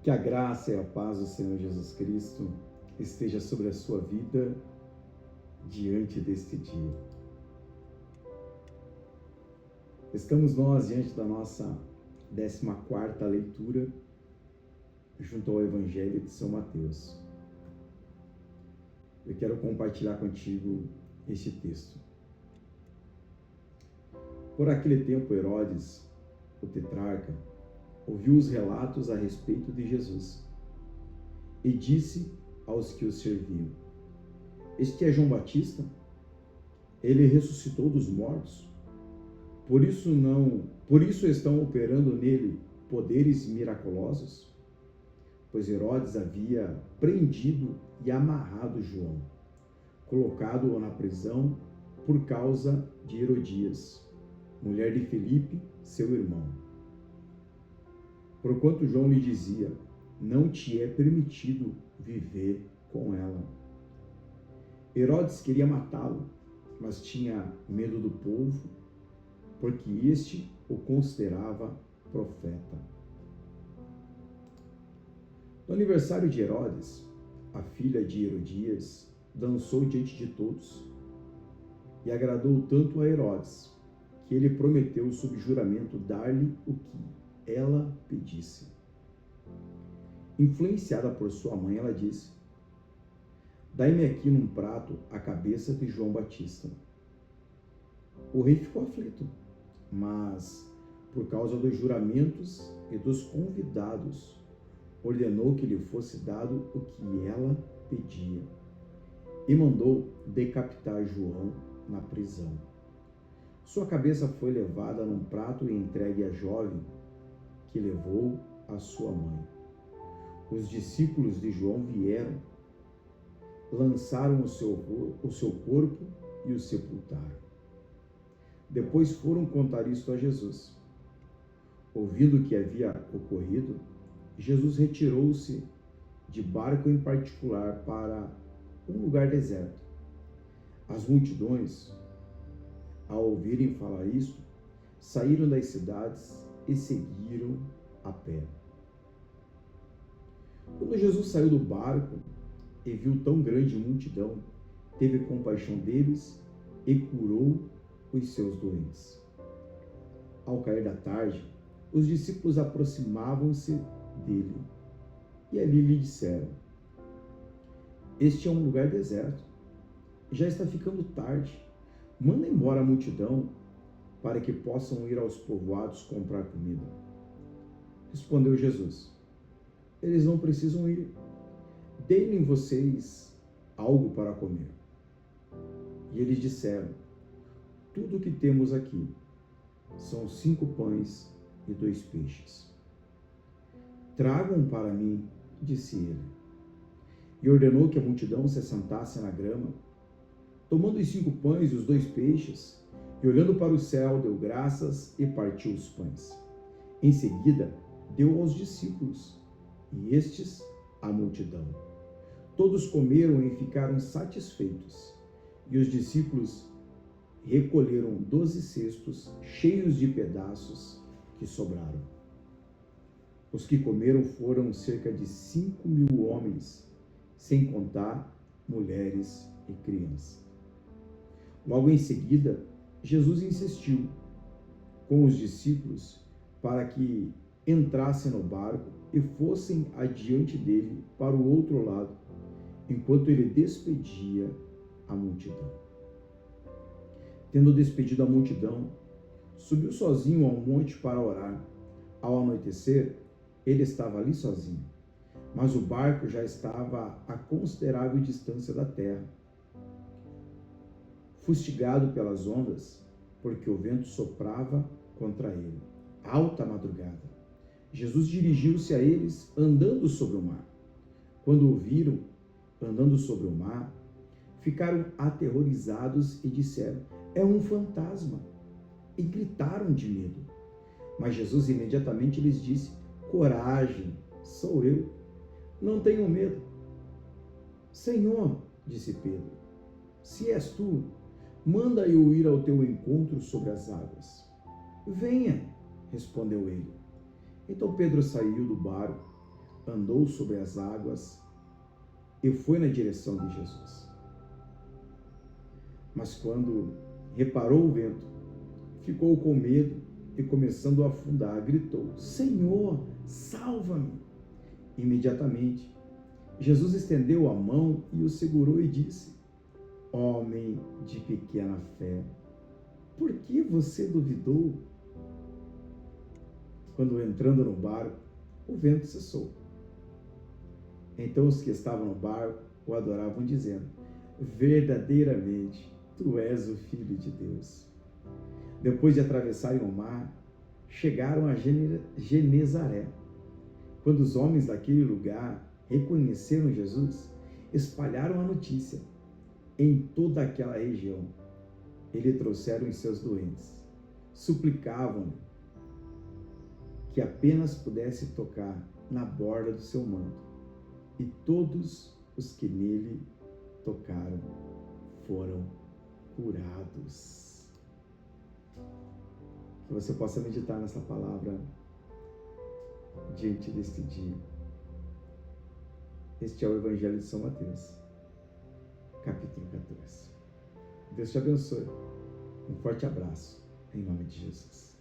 Que a graça e a paz do Senhor Jesus Cristo esteja sobre a sua vida diante deste dia. Estamos nós diante da nossa 14ª leitura junto ao Evangelho de São Mateus. Eu quero compartilhar contigo este texto. Por aquele tempo, Herodes, o tetrarca, ouviu os relatos a respeito de Jesus e disse aos que o serviam: Este é João Batista? Ele ressuscitou dos mortos? Por isso estão operando nele poderes miraculosos? Pois Herodes havia prendido e amarrado João, colocado-o na prisão por causa de Herodias, mulher de Filipe, seu irmão. Porquanto João lhe dizia: não te é permitido viver com ela. Herodes queria matá-lo, mas tinha medo do povo, porque este o considerava profeta. No aniversário de Herodes, a filha de Herodias dançou diante de todos e agradou tanto a Herodes que ele prometeu sob juramento dar-lhe o que ela pedisse. Influenciada por sua mãe, ela disse: Dai-me aqui num prato a cabeça de João Batista. O rei ficou aflito, mas, por causa dos juramentos e dos convidados, ordenou que lhe fosse dado o que ela pedia e mandou decapitar João na prisão. Sua cabeça foi levada num prato e entregue à jovem, que levou a sua mãe. Os discípulos de João vieram, lançaram o seu corpo e o sepultaram. Depois foram contar isto a Jesus. Ouvindo o que havia ocorrido, Jesus retirou-se de barco em particular para um lugar deserto. As multidões, ao ouvirem falar isto, saíram das cidades e seguiram a pé. Quando Jesus saiu do barco e viu tão grande multidão, teve compaixão deles e curou os seus doentes. Ao cair da tarde, os discípulos aproximavam-se dele e ali lhe disseram: Este é um lugar deserto, já está ficando tarde. Manda embora a multidão para que possam ir aos povoados comprar comida. Respondeu Jesus: Eles não precisam ir. Deem vocês algo para comer. E eles disseram: Tudo o que temos aqui são 5 pães e 2 peixes. Tragam para mim, disse ele. E ordenou que a multidão se assentasse na grama. Tomando os 5 pães e os 2 peixes, e olhando para o céu, deu graças e partiu os pães. Em seguida, deu aos discípulos, e estes à multidão. Todos comeram e ficaram satisfeitos, e os discípulos recolheram 12 cestos cheios de pedaços que sobraram. Os que comeram foram cerca de 5.000 homens, sem contar mulheres e crianças. Logo em seguida, Jesus insistiu com os discípulos para que entrassem no barco e fossem adiante dele para o outro lado, enquanto ele despedia a multidão. Tendo despedido a multidão, subiu sozinho ao monte para orar. Ao anoitecer, ele estava ali sozinho, mas o barco já estava a considerável distância da terra, fustigado pelas ondas, porque o vento soprava contra ele. Alta madrugada, Jesus dirigiu-se a eles andando sobre o mar. Quando o viram andando sobre o mar, ficaram aterrorizados e disseram: É um fantasma! E gritaram de medo. Mas Jesus imediatamente lhes disse: Coragem, sou eu, não tenham medo. Senhor, disse Pedro, se és tu, manda eu ir ao teu encontro sobre as águas. Venha, respondeu ele. Então Pedro saiu do barco, andou sobre as águas e foi na direção de Jesus. Mas quando reparou o vento, ficou com medo e, começando a afundar, gritou: Senhor, salva-me! Imediatamente, Jesus estendeu a mão e o segurou e disse: Homem de pequena fé, por que você duvidou? Quando, entrando no barco, o vento cessou. Então os que estavam no barco o adoravam, dizendo: Verdadeiramente, tu és o Filho de Deus. Depois de atravessarem o mar, chegaram a Genezaré. Quando os homens daquele lugar reconheceram Jesus, espalharam a notícia em toda aquela região. Ele trouxeram os seus doentes, suplicavam-lhe que apenas pudesse tocar na borda do seu manto, e todos os que nele tocaram foram curados. Que você possa meditar nessa palavra diante deste dia. Este é o Evangelho de São Mateus, capítulo 14. Deus te abençoe. Um forte abraço, em nome de Jesus.